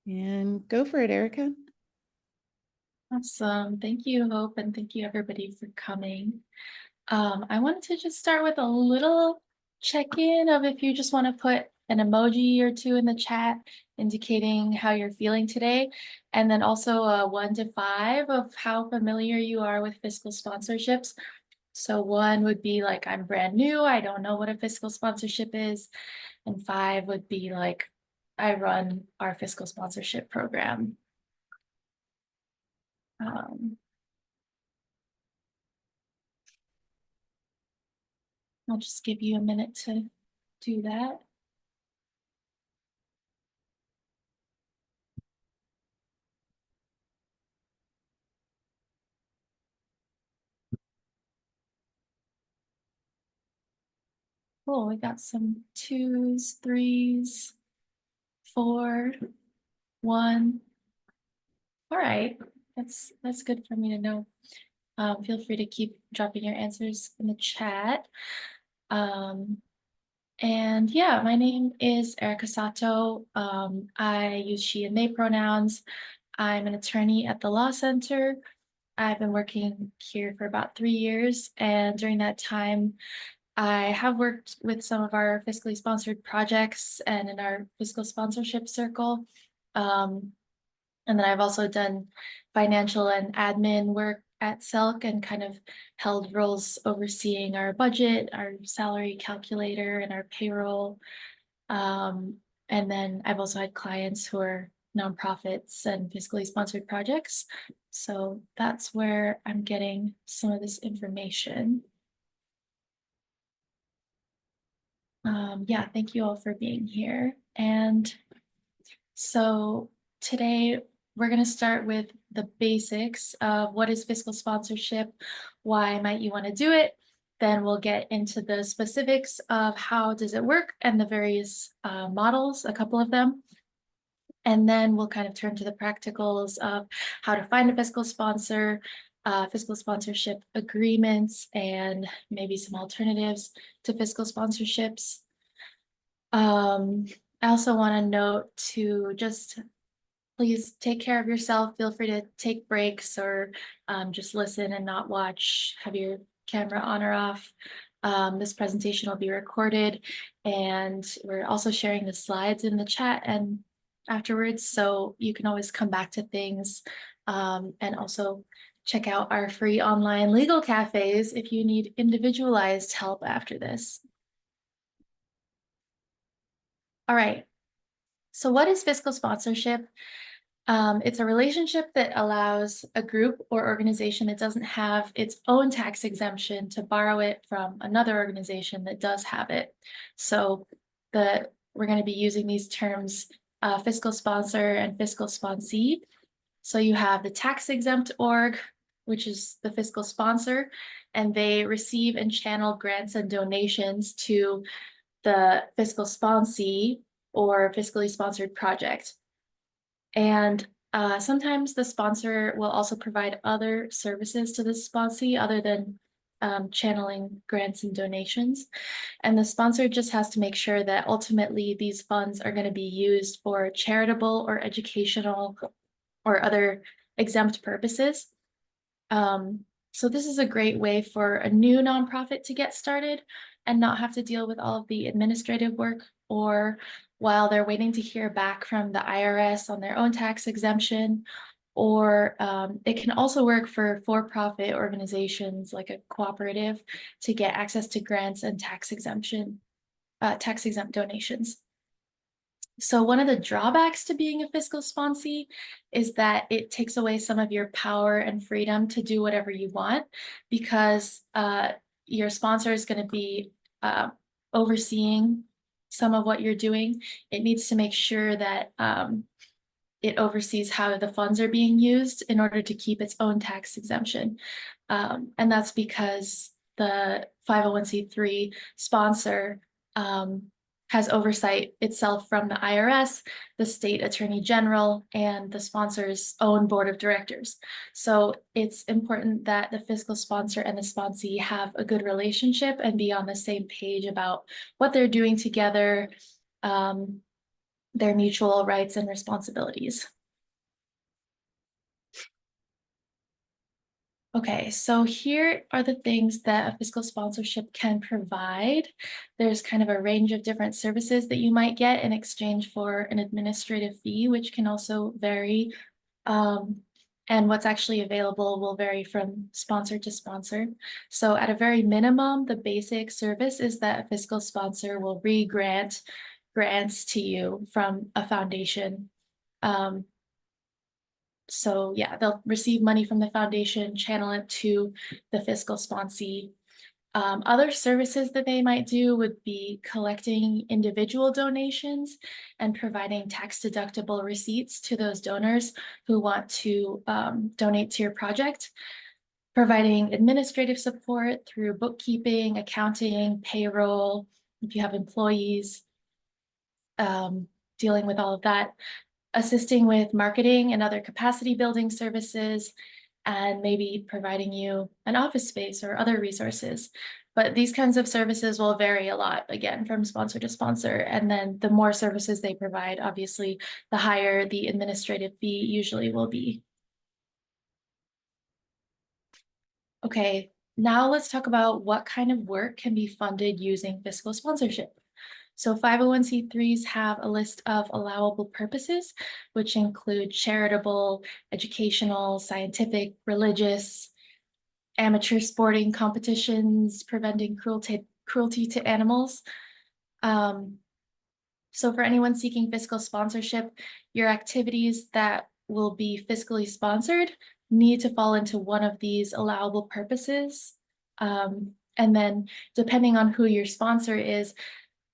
And go for it, Erica. Awesome. Thank you, Hope, and thank you everybody for coming. I wanted to just start with a little check-in of if you just want to put an emoji or two in the chat indicating how you're feeling today, and then also a 1 to 5 of how familiar you are with fiscal sponsorships. So 1 would be like, I'm brand new, I don't know what a fiscal sponsorship is, and 5 would be like, I run our fiscal sponsorship program. Um, I'll just give you a minute to do that. Cool, we got some 2s, 3s, 4, 1. All right, that's good for me to know. Feel free to keep dropping your answers in the chat. Um, and yeah, my name is Erica Sato. I use she and they pronouns. I'm an attorney at the law center. I've been working here for about 3 years, and during that time, I have worked with some of our fiscally sponsored projects and in our fiscal sponsorship circle. Um, and then I've also done financial and admin work at Selk and kind of held roles overseeing our budget, our salary calculator, and our payroll. Um, and then I've also had clients who are nonprofits and fiscally sponsored projects. So that's where I'm getting some of this information. Yeah, thank you all for being here. And so today we're going to start with the basics of what is fiscal sponsorship, why might you want to do it. Then we'll get into the specifics of how does it work and the various models, a couple of them. And then we'll kind of turn to the practicals of how to find a fiscal sponsor, fiscal sponsorship agreements, and maybe some alternatives to fiscal sponsorships. I also want to note to just please take care of yourself. Feel free to take breaks or just listen and not watch. Have your camera on or off. This presentation will be recorded, and we're also sharing the slides in the chat and afterwards, so you can always come back to things, and also check out our free online legal cafes if you need individualized help after this. All right, so what is fiscal sponsorship? It's a relationship that allows a group or organization that doesn't have its own tax exemption to borrow it from another organization that does have it. So we're going to be using these terms, fiscal sponsor and fiscal sponsee. So you have the tax exempt org, which is the fiscal sponsor, and they receive and channel grants and donations to the fiscal sponsee or fiscally sponsored project. And sometimes the sponsor will also provide other services to the sponsee other than channeling grants and donations. And the sponsor just has to make sure that ultimately these funds are going to be used for charitable or educational or other exempt purposes. So this is a great way for a new nonprofit to get started and not have to deal with all of the administrative work, or while they're waiting to hear back from the IRS on their own tax exemption. Or it can also work for-profit organizations like a cooperative to get access to grants and tax exempt donations. So one of the drawbacks to being a fiscal sponsee is that it takes away some of your power and freedom to do whatever you want, because your sponsor is going to be overseeing some of what you're doing. It needs to make sure that it oversees how the funds are being used in order to keep its own tax exemption. And that's because the 501c3 sponsor has oversight itself from the IRS, the state attorney general, and the sponsor's own board of directors. So it's important that the fiscal sponsor and the sponsee have a good relationship and be on the same page about what they're doing together, their mutual rights and responsibilities. Okay, so here are the things that a fiscal sponsorship can provide. There's kind of a range of different services that you might get in exchange for an administrative fee, which can also vary. Um, and what's actually available will vary from sponsor to sponsor. So at a very minimum, the basic service is that a fiscal sponsor will re-grant grants to you from a foundation. Um, so yeah, they'll receive money from the foundation, channel it to the fiscal sponsee. Other services that they might do would be collecting individual donations and providing tax deductible receipts to those donors who want to donate to your project, providing administrative support through bookkeeping, accounting, payroll, if you have employees, dealing with all of that, assisting with marketing and other capacity building services, and maybe providing you an office space or other resources. But these kinds of services will vary a lot, again, from sponsor to sponsor. And then the more services they provide, obviously, the higher the administrative fee usually will be. Okay, now let's talk about what kind of work can be funded using fiscal sponsorship. So 501(c)(3)s have a list of allowable purposes, which include charitable, educational, scientific, religious, amateur sporting competitions, preventing cruelty to animals. Um, so for anyone seeking fiscal sponsorship, your activities that will be fiscally sponsored need to fall into one of these allowable purposes. And then depending on who your sponsor is,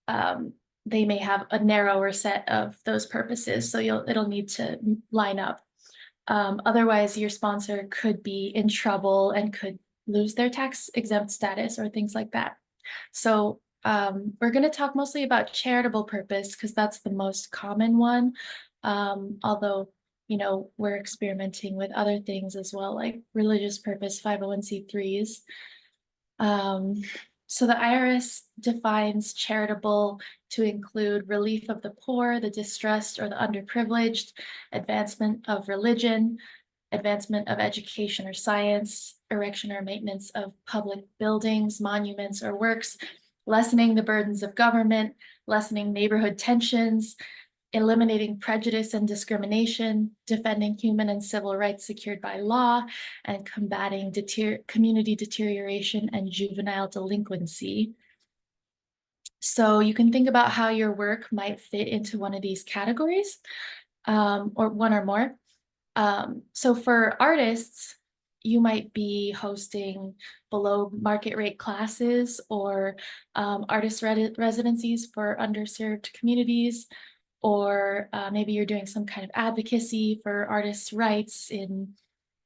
um, they may have a narrower set of those purposes, so it'll need to line up. Otherwise, your sponsor could be in trouble and could lose their tax exempt status or things like that. So we're going to talk mostly about charitable purpose because that's the most common one. Although, we're experimenting with other things as well, like religious purpose 501(c)(3)s. Um, so the IRS defines charitable to include relief of the poor, the distressed, or the underprivileged, advancement of religion, advancement of education or science, erection or maintenance of public buildings, monuments, or works, lessening the burdens of government, lessening neighborhood tensions, eliminating prejudice and discrimination, defending human and civil rights secured by law, and combating community deterioration and juvenile delinquency. So you can think about how your work might fit into one of these categories, or one or more. So for artists, you might be hosting below market rate classes or artist residencies for underserved communities, or maybe you're doing some kind of advocacy for artists' rights in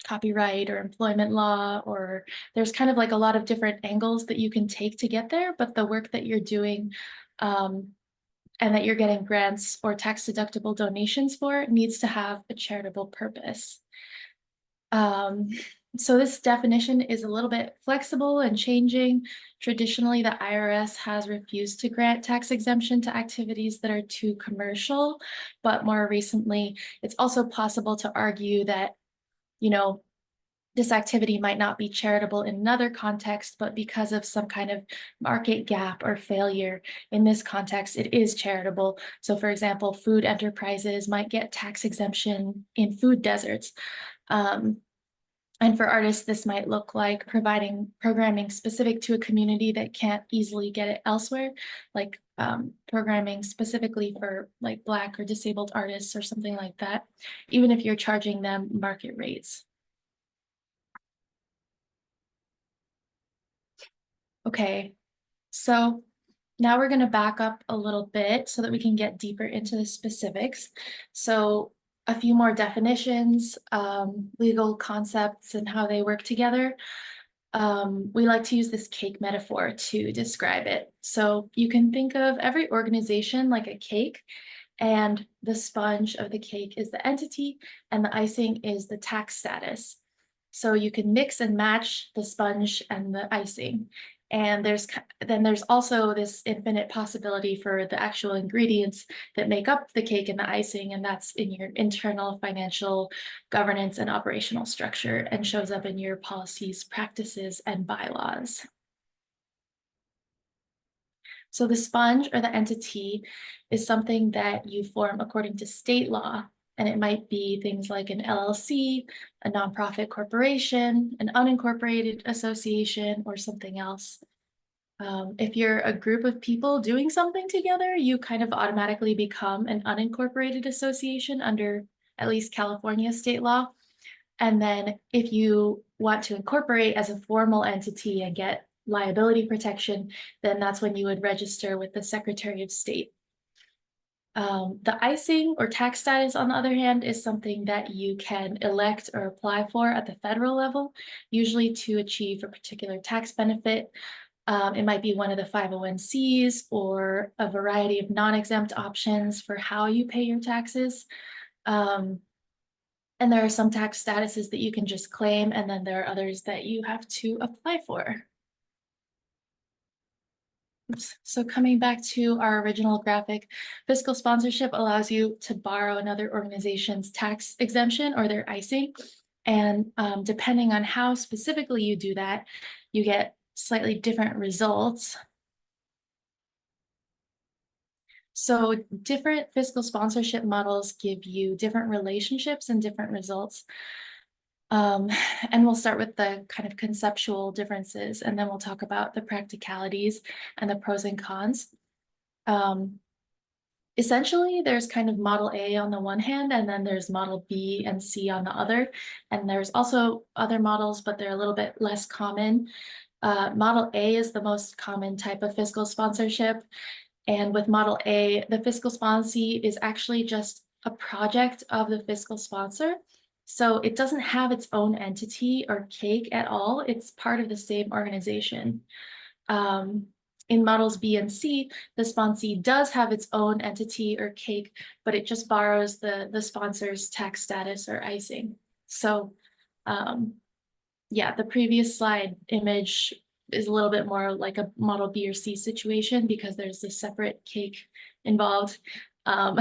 copyright or employment law, or there's kind of like a lot of different angles that you can take to get there, but the work that you're doing um, and that you're getting grants or tax deductible donations for needs to have a charitable purpose. Um, so this definition is a little bit flexible and changing. Traditionally, the IRS has refused to grant tax exemption to activities that are too commercial, but more recently, it's also possible to argue that, this activity might not be charitable in another context, but because of some kind of market gap or failure in this context, it is charitable. So for example, food enterprises might get tax exemption in food deserts. And for artists, this might look like providing programming specific to a community that can't easily get it elsewhere, like programming specifically for like Black or disabled artists or something like that, even if you're charging them market rates. Okay, so now we're going to back up a little bit so that we can get deeper into the specifics. So a few more definitions, legal concepts and how they work together. We like to use this cake metaphor to describe it. So you can think of every organization like a cake, and the sponge of the cake is the entity and the icing is the tax status. So you can mix and match the sponge and the icing. And then there's also this infinite possibility for the actual ingredients that make up the cake and the icing, and that's in your internal financial governance and operational structure and shows up in your policies, practices, and bylaws. So the sponge or the entity is something that you form according to state law, and it might be things like an LLC, a nonprofit corporation, an unincorporated association, or something else. If you're a group of people doing something together, you kind of automatically become an unincorporated association under at least California state law. And then if you want to incorporate as a formal entity and get liability protection, then that's when you would register with the Secretary of State. The icing or tax status, on the other hand, is something that you can elect or apply for at the federal level, usually to achieve a particular tax benefit. It might be one of the 501(c)s or a variety of non-exempt options for how you pay your taxes. Um, and there are some tax statuses that you can just claim, and then there are others that you have to apply for. Oops. So coming back to our original graphic, fiscal sponsorship allows you to borrow another organization's tax exemption or their icing. And depending on how specifically you do that, you get slightly different results. So different fiscal sponsorship models give you different relationships and different results. Um, and we'll start with the kind of conceptual differences, and then we'll talk about the practicalities and the pros and cons. Um, Essentially, there's kind of model A on the one hand, and then there's model B and C on the other. And there's also other models, but they're a little bit less common. Model A is the most common type of fiscal sponsorship. And with Model A, the fiscal sponsee is actually just a project of the fiscal sponsor. So it doesn't have its own entity or cake at all. It's part of the same organization. Um, in models B and C, the sponsee does have its own entity or cake, but it just borrows the sponsor's tax status or icing. So um, yeah, the previous slide image is a little bit more like a model B or C situation because there's a separate cake involved. Um,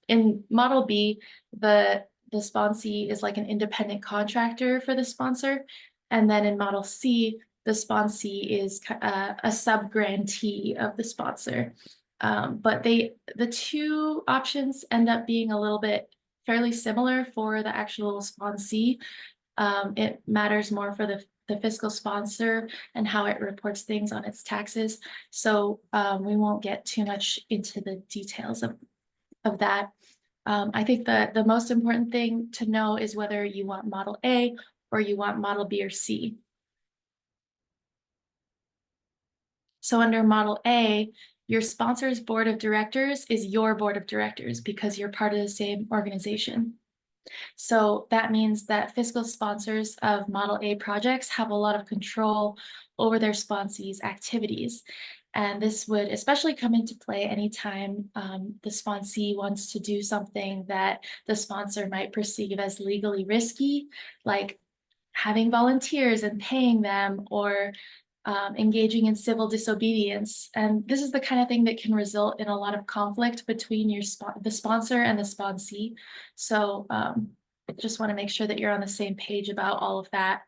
in model B, the sponsee is like an independent contractor for the sponsor. And then in model C, the sponsee is a sub-grantee of the sponsor. But the two options end up being a little bit fairly similar for the actual sponsee. It matters more for the fiscal sponsor and how it reports things on its taxes. So we won't get too much into the details of that. I think the most important thing to know is whether you want Model A or you want Model B or C. So under Model A, your sponsor's board of directors is your board of directors because you're part of the same organization. So that means that fiscal sponsors of Model A projects have a lot of control over their sponsees' activities. And this would especially come into play anytime the sponsee wants to do something that the sponsor might perceive as legally risky, like having volunteers and paying them, or engaging in civil disobedience. And this is the kind of thing that can result in a lot of conflict between the sponsor and the sponsee. So just want to make sure that you're on the same page about all of that.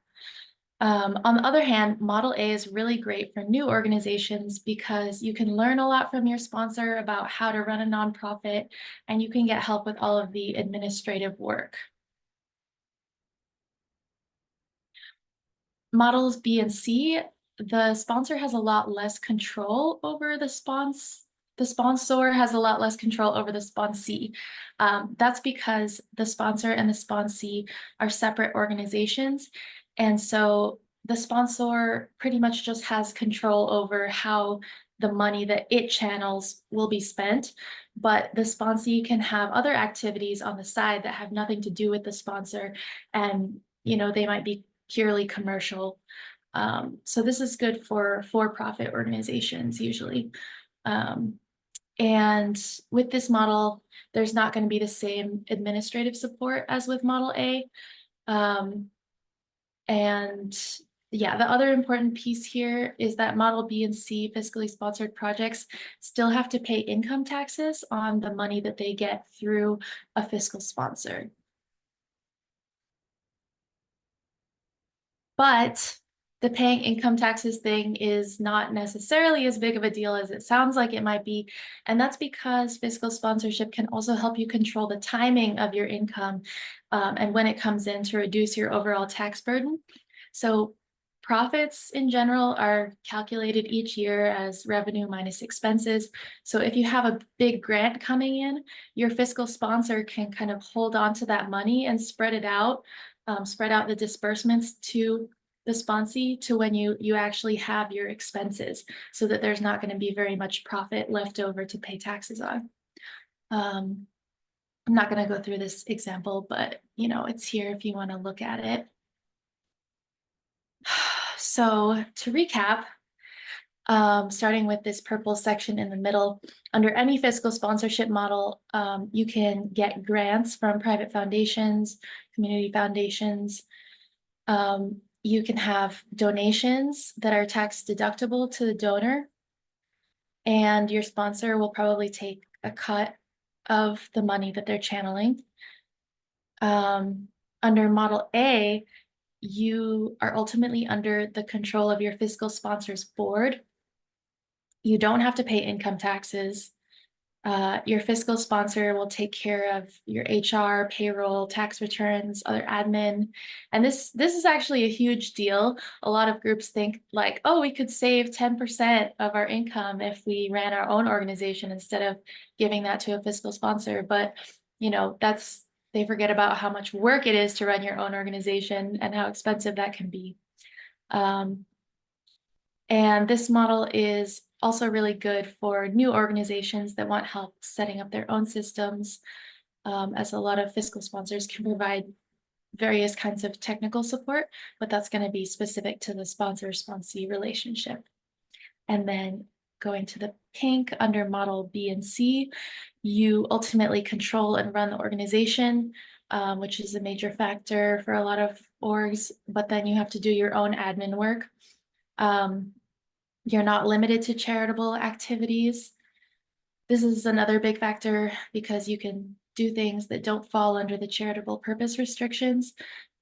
On the other hand, Model A is really great for new organizations because you can learn a lot from your sponsor about how to run a nonprofit, and you can get help with all of the administrative work. Models B and C, the sponsor has a lot less control over the sponsor has a lot less control over the sponsee. That's because the sponsor and the sponsee are separate organizations. And so the sponsor pretty much just has control over how the money that it channels will be spent. But the sponsee can have other activities on the side that have nothing to do with the sponsor. And, they might be purely commercial. So this is good for for-profit organizations usually. And with this model, there's not going to be the same administrative support as with Model A. And Yeah, the other important piece here is that Model B and C fiscally sponsored projects still have to pay income taxes on the money that they get through a fiscal sponsor. But the paying income taxes thing is not necessarily as big of a deal as it sounds like it might be. And that's because fiscal sponsorship can also help you control the timing of your income and when it comes in to reduce your overall tax burden. So profits in general are calculated each year as revenue minus expenses. So if you have a big grant coming in, your fiscal sponsor can kind of hold on to that money and spread out the disbursements to the sponsee to when you actually have your expenses so that there's not going to be very much profit left over to pay taxes on. I'm not going to go through this example, but it's here if you want to look at it. So to recap, starting with this purple section in the middle, under any fiscal sponsorship model, you can get grants from private foundations, community foundations. You can have donations that are tax deductible to the donor, and your sponsor will probably take a cut of the money that they're channeling. Under Model A, you are ultimately under the control of your fiscal sponsor's board. You don't have to pay income taxes. Your fiscal sponsor will take care of your HR, payroll, tax returns, other admin. And this is actually a huge deal. A lot of groups think like, oh, we could save 10% of our income if we ran our own organization instead of giving that to a fiscal sponsor. But they forget about how much work it is to run your own organization and how expensive that can be. And this model is also really good for new organizations that want help setting up their own systems, as a lot of fiscal sponsors can provide various kinds of technical support, but that's going to be specific to the sponsor-sponsee relationship. And then going to the pink under Model B and C, you ultimately control and run the organization, which is a major factor for a lot of orgs, but then you have to do your own admin work. You're not limited to charitable activities. This is another big factor because you can do things that don't fall under the charitable purpose restrictions.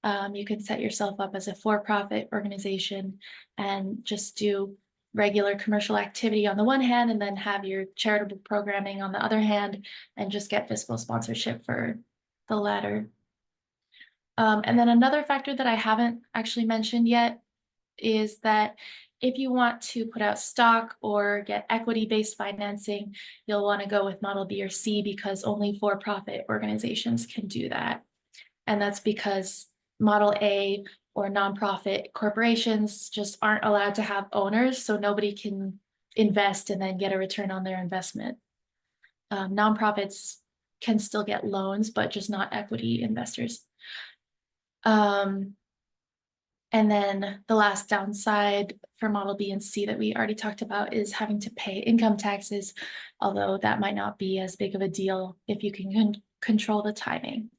You can set yourself up as a for-profit organization and just do regular commercial activity on the one hand, and then have your charitable programming on the other hand, and just get fiscal sponsorship for the latter. And then another factor that I haven't actually mentioned yet is that if you want to put out stock or get equity-based financing, you'll want to go with Model B or C because only for-profit organizations can do that. And that's because Model A or nonprofit corporations just aren't allowed to have owners, so nobody can invest and then get a return on their investment. Nonprofits can still get loans, but just not equity investors. And then the last downside for Model B and C that we already talked about is having to pay income taxes, although that might not be as big of a deal if you can control the timing.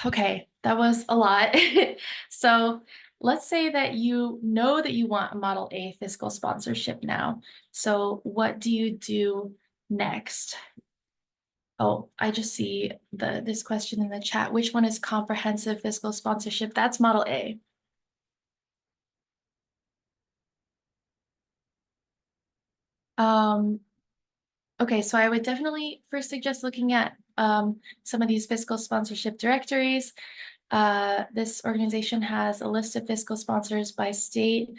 Okay, that was a lot. So let's say that you know that you want a Model A fiscal sponsorship now. So what do you do next? Oh, I just see this question in the chat. Which one is comprehensive fiscal sponsorship? That's Model A. Okay, so I would definitely first suggest looking at some of these fiscal sponsorship directories. This organization has a list of fiscal sponsors by state,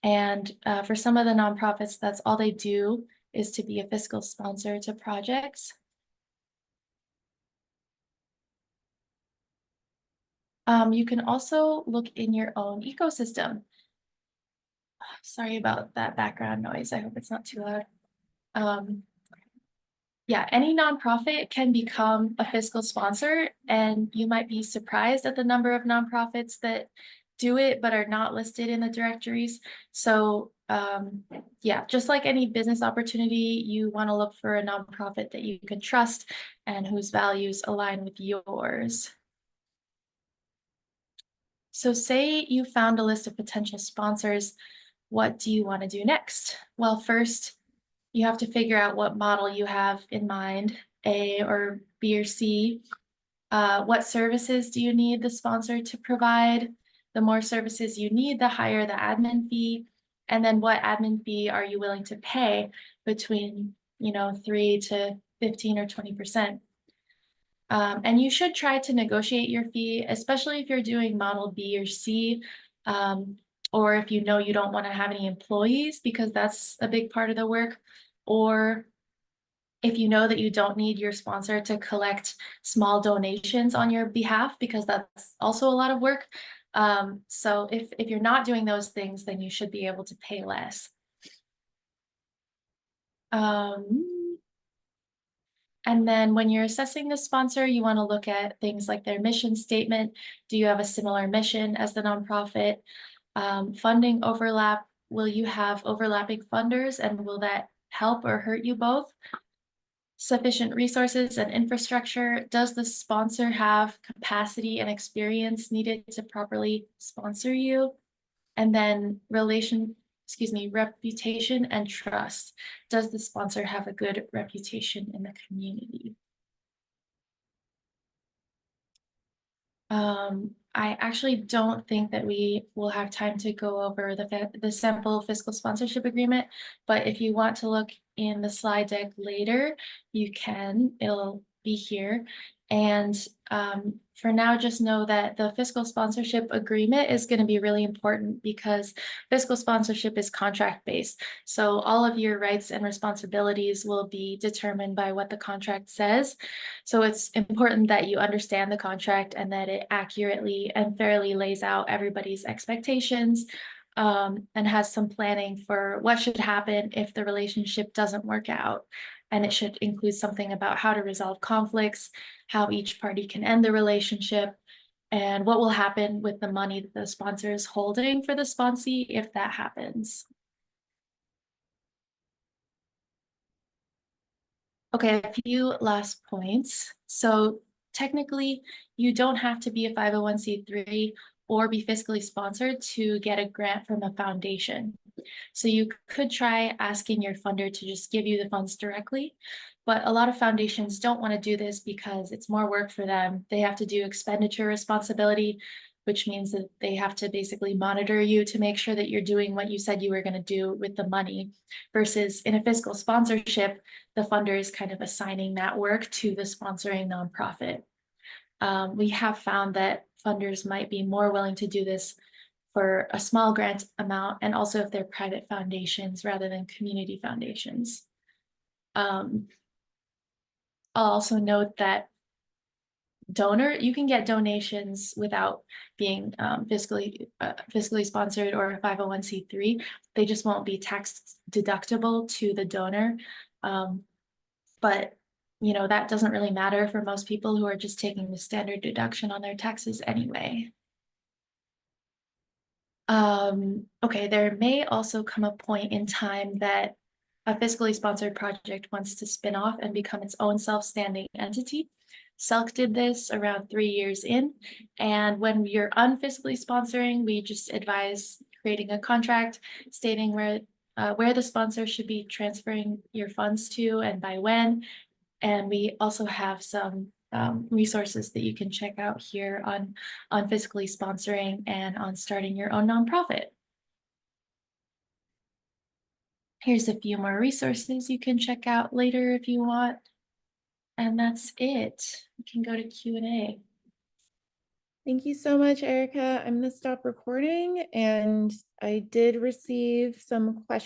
and for some of the nonprofits, that's all they do is to be a fiscal sponsor to projects. You can also look in your own ecosystem. Sorry about that background noise. I hope it's not too loud. Yeah, any nonprofit can become a fiscal sponsor, and you might be surprised at the number of nonprofits that do it but are not listed in the directories. So yeah, just like any business opportunity, you want to look for a nonprofit that you can trust and whose values align with yours. So say you found a list of potential sponsors. What do you want to do next? Well, first, you have to figure out what model you have in mind, A or B or C. What services do you need the sponsor to provide? The more services you need, the higher the admin fee. And then what admin fee are you willing to pay between, 3 to 15 or 20%? And you should try to negotiate your fee, especially if you're doing model B or C, um, or if you know you don't want to have any employees because that's a big part of the work, or if you know that you don't need your sponsor to collect small donations on your behalf because that's also a lot of work. So if you're not doing those things, then you should be able to pay less. Um, And then when you're assessing the sponsor, you want to look at things like their mission statement. Do you have a similar mission as the nonprofit? Funding overlap. Will you have overlapping funders and will that help or hurt you both? Sufficient resources and infrastructure. Does the sponsor have capacity and experience needed to properly sponsor you? And then reputation and trust. Does the sponsor have a good reputation in the community? I actually don't think that we will have time to go over the sample fiscal sponsorship agreement, but if you want to look in the slide deck later, you can. It'll be here. And for now, just know that the fiscal sponsorship agreement is going to be really important because fiscal sponsorship is contract based. So all of your rights and responsibilities will be determined by what the contract says. So it's important that you understand the contract and that it accurately and fairly lays out everybody's expectations, and has some planning for what should happen if the relationship doesn't work out. And it should include something about how to resolve conflicts, how each party can end the relationship, and what will happen with the money that the sponsor is holding for the sponsee if that happens. Okay, a few last points. So technically, you don't have to be a 501(c)(3) or be fiscally sponsored to get a grant from a foundation. So you could try asking your funder to just give you the funds directly, but a lot of foundations don't want to do this because it's more work for them. They have to do expenditure responsibility, which means that they have to basically monitor you to make sure that you're doing what you said you were going to do with the money. Versus in a fiscal sponsorship, the funder is kind of assigning that work to the sponsoring nonprofit. We have found that funders might be more willing to do this for a small grant amount and also if they're private foundations rather than community foundations. Um, I'll also note that you can get donations without being fiscally sponsored or a 501(c)(3). They just won't be tax deductible to the donor. But that doesn't really matter for most people who are just taking the standard deduction on their taxes anyway. Okay, there may also come a point in time that a fiscally sponsored project wants to spin off and become its own self-standing entity. Selk did this around 3 years in, and when you're unfiscally sponsoring, we just advise creating a contract stating where the sponsor should be transferring your funds to and by when. And we also have some resources that you can check out here on fiscally sponsoring and on starting your own nonprofit. Here's a few more resources you can check out later if you want. And that's it. You can go to Q&A. Thank you so much, Erica. I'm going to stop recording, and I did receive some questions.